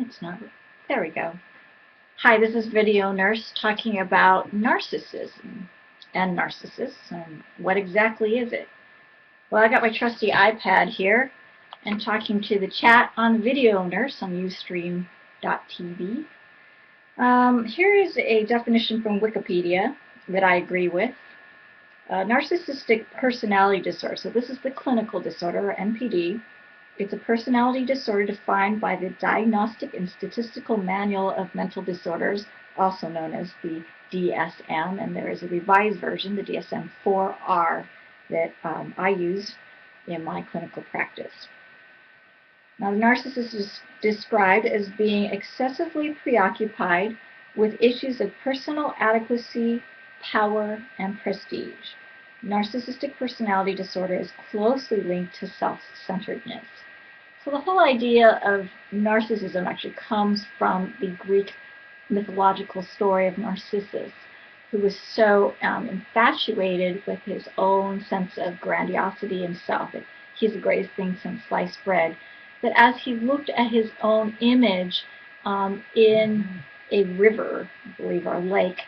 It's not. There we go. Hi, this is Video Nurse talking about narcissism and narcissists and what exactly is it. Well, I got my trusty iPad here and talking to the chat on Video Nurse on Ustream.tv. Here is a definition from Wikipedia that I agree with. Narcissistic personality disorder. So this is the clinical disorder, or NPD. It's a personality disorder defined by the Diagnostic and Statistical Manual of Mental Disorders, also known as the DSM, and there is a revised version, the DSM-4R, that I use in my clinical practice. Now, the narcissist is described as being excessively preoccupied with issues of personal adequacy, power, and prestige. Narcissistic personality disorder is closely linked to self-centeredness. So the whole idea of narcissism actually comes from the Greek mythological story of Narcissus, who was so infatuated with his own sense of grandiosity and self, that he's the greatest thing since sliced bread, that as he looked at his own image in a river, I believe, or a lake,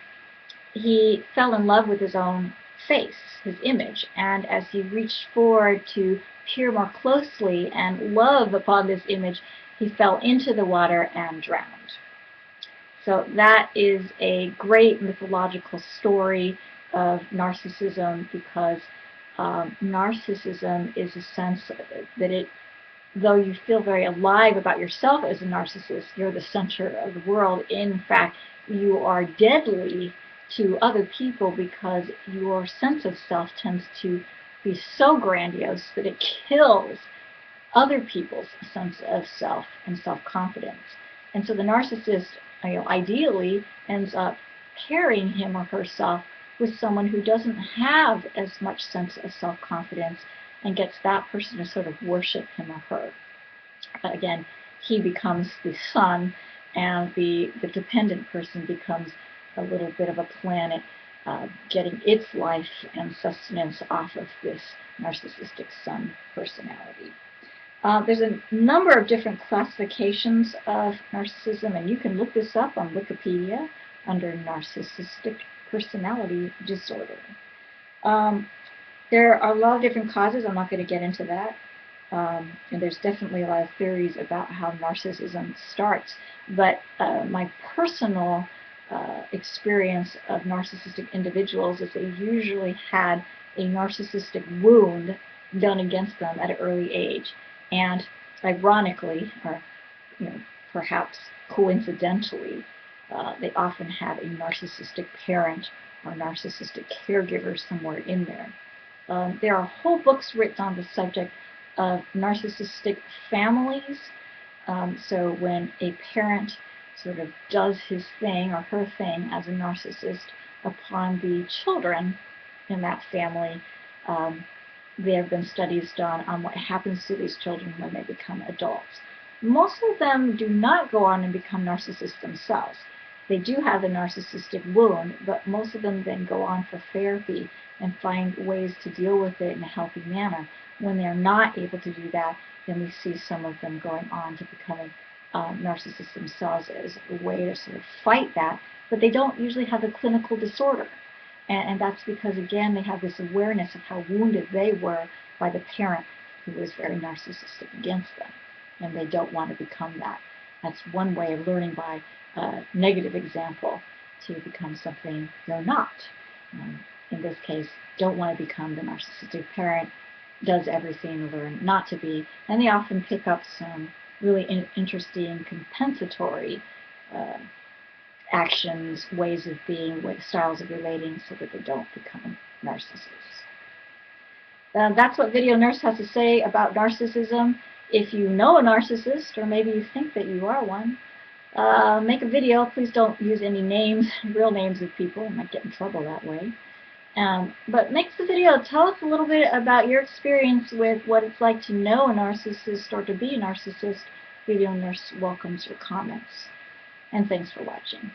he fell in love with his own face, his image, and as he reached forward to peer more closely and love upon this image, he fell into the water and drowned. So that is a great mythological story of narcissism, because narcissism is a sense that though you feel very alive about yourself as a narcissist, you're the center of the world. In fact, you are deadly to other people because your sense of self tends to be so grandiose that it kills other people's sense of self and self-confidence. And so the narcissist, ideally ends up pairing him or herself with someone who doesn't have as much sense of self-confidence, and gets that person to sort of worship him or her. Again, he becomes the sun, and the dependent person becomes a little bit of a planet getting its life and sustenance off of this narcissistic sun personality. There's a number of different classifications of narcissism, and you can look this up on Wikipedia under narcissistic personality disorder. There are a lot of different causes. I'm not going to get into that. And there's definitely a lot of theories about how narcissism starts. But my personal experience of narcissistic individuals is they usually had a narcissistic wound done against them at an early age. And ironically, or perhaps coincidentally, they often have a narcissistic parent or narcissistic caregiver somewhere in there. There are whole books written on the subject of narcissistic families. So when a parent sort of does his thing or her thing as a narcissist upon the children in that family, there have been studies done on what happens to these children when they become adults. Most of them do not go on and become narcissists themselves. They do have the narcissistic wound, but most of them then go on for therapy and find ways to deal with it in a healthy manner. When they're not able to do that, then we see some of them going on to becoming narcissists themselves as a way to sort of fight that, but they don't usually have a clinical disorder. And that's because, again, they have this awareness of how wounded they were by the parent who was very narcissistic against them, and they don't want to become that. That's one way of learning by a negative example to become something they're not. In this case, don't want to become the narcissistic parent, does everything to learn not to be, and they often pick up some really interesting compensatory actions, ways of being, styles of relating, so that they don't become narcissists. That's what Video Nurse has to say about narcissism. If you know a narcissist, or maybe you think that you are one, make a video. Please don't use any names, real names of people. You might get in trouble that way. But make the video. Tell us a little bit about your experience with what it's like to know a narcissist or to be a narcissist. Video Nurse welcomes your comments. And thanks for watching.